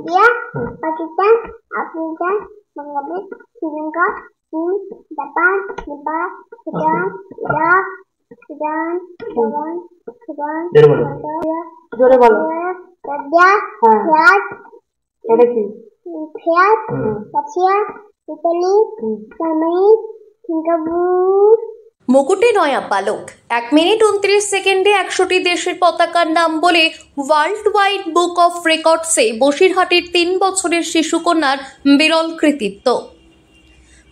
India, Pakistan, Afghanistan, Bangladesh, Sri Lanka, चीन, Japan, Nepal, Bhutan, Iraq, Sudan, Russia, Italy, Germany, Singapore. মুকুটে নয়া পালক 1 মিনিট 29 সেকেন্ডে 100টি দেশের পতাকার নাম বলে ওয়ার্ল্ড ওয়াইড বুক অফ রেকর্ডসে বসিরহাটের 3 বছরের শিশুকন্যার বিরল কৃতিত্ব।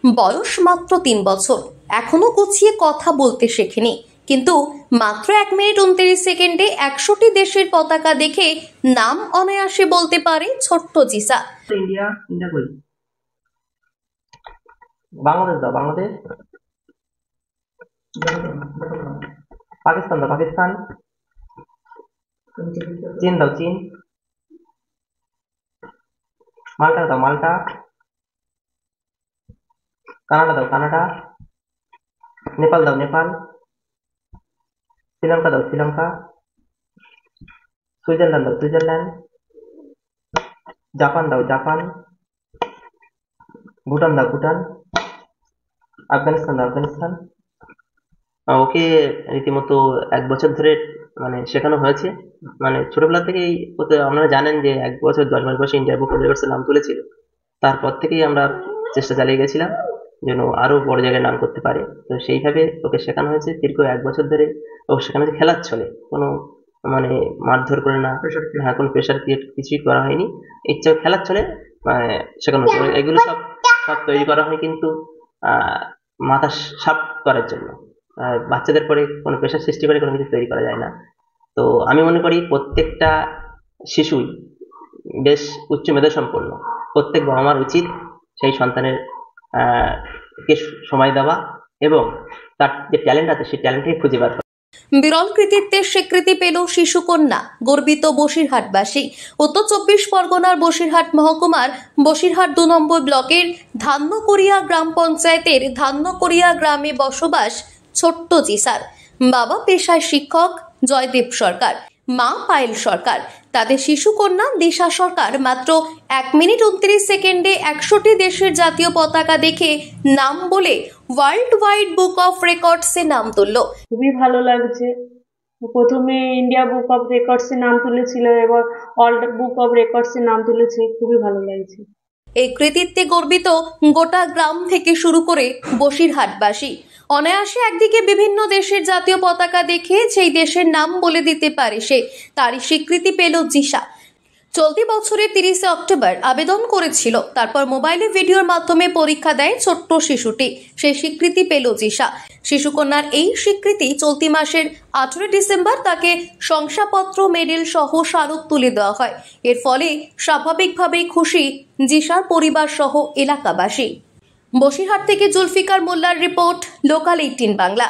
বয়স মাত্র 3 বছর, এখনো গুছিয়ে কথা বলতে শেখেনি, কিন্তু মাত্র 1 মিনিট 29 সেকেন্ডে 100টি দেশের পতাকা দেখে নাম অনায়াসে বলতে পারে ছোট্ট জিসা। ইন্ডিয়া কই? বাংলাদেশ দাও, বাংলাদেশ। পাকিস্তান দাও, পাকিস্তান। চীন দাও, চীন। মাল্টা দাও, মাল্টা। কানাডা দাও, কানাডা। নেপাল দাও, নেপাল। শ্রীলঙ্কা দাও, শ্রীলঙ্কা। সুইজারল্যান্ড দাও, সুইজারল্যান্ড। জাপান দাও, জাপান। ভুটান দাও, ভুটান। আফগানিস্তান দাও, আফগানিস্তান। ওকে রীতিমতো 1 বছর ধরে শেখানো হয়েছে। ছোটবেলা থেকেই আপনারা জানেন যে 1 বছর 10 মাস বয়সে ইন্ডিয়া বুক অফ রেকর্ডসের নাম তুলেছিল। তারপর থেকেই আমরা চেষ্টা চালিয়ে গেছিলাম যেন আরো বড় জায়গায় নাম করতে পারে। তো সেইভাবে ওকে শেখানো হয়েছে দীর্ঘ 1 বছর ধরে। ওকে শেখানো হয়েছে খেলার ছলে, কোনো মারধর করে না, হ্যাঁ, কোনো প্রেশার ক্রিয়েট কিছুই করা হয়নি। ইচ্ছা খেলার ছলে শেখানো হয়েছে। এগুলো সব তৈরি করা হয় কিন্তু মাথা সাফ করার জন্য। বাচ্চাদের পরে কোনো প্রেশার সৃষ্টি করে কোনো কিছু তৈরি করা যায় না। তো আমি মনে করি প্রত্যেকটা শিশুই বেশ উচ্চ মেধা সম্পন্ন। প্রত্যেক বাবা মার উচিত সেই সন্তানের কে সময় দেওয়া এবং তার যে ট্যালেন্ট আছে সেই ট্যালেন্টটাই খুঁজে বার করা। বিরল কৃতিত্বের স্বীকৃতি পেল শিশুকন্যা, গর্বিত বসিরহাটবাসী। উত্তর 24 পরগনার বসিরহাট মহকুমার বসিরহাট 2 নম্বর ব্লকের ধান্যকড়িয়া গ্রাম পঞ্চায়েতের ধান্যকড়িয়া গ্রামে বসবাস ছোট্ট জিসার। বাবা পেশায় শিক্ষক জয়দেব সরকার, মা পায়েল সরকার। তাদের শিশুকন্যা দিশা সরকার মাত্র 1 মিনিট 29 সেকেন্ডে 100টি দেশের জাতীয় পতাকা দেখে নাম বলে ওয়ার্ল্ড ওয়াইড বুক অফ রেকর্ডসে নাম তুলল। খুবই ভালো লাগছে। প্রথমে ইন্ডিয়া বুক অফ রেকর্ডসে নাম তুলেছিল, এবার ওয়ার্ল্ড বুক অফ রেকর্ডসে নাম তুলেছে। খুবই ভালো লাগছে। এই কৃতিত্বে গর্বিত গোটা গ্রাম থেকে শুরু করে বসিরহাটবাসী। অনায়াসে একদিকে বিভিন্ন দেশের জাতীয় পতাকা দেখে সেই দেশের নাম বলে দিতে পারে সে, তারই স্বীকৃতি পেল জিসা। চলতি বছরের 30 অক্টোবর আবেদন করেছিল, তারপর মোবাইলে ভিডিওর মাধ্যমে পরীক্ষা দেয় ছোট্ট শিশুটি। সেই স্বীকৃতি পেল জিসা। শিশুকন্যার এই স্বীকৃতি চলতি মাসের 18 ডিসেম্বর তাকে শংসাপত্র, মেডেল সহ স্মারক তুলে দেওয়া হয়। এর ফলে স্বাভাবিকভাবেই খুশি জিসার পরিবার সহ এলাকাবাসী। বসিরহাট থেকে জুলফিকার মোল্লার রিপোর্ট, লোকাল 18 বাংলা।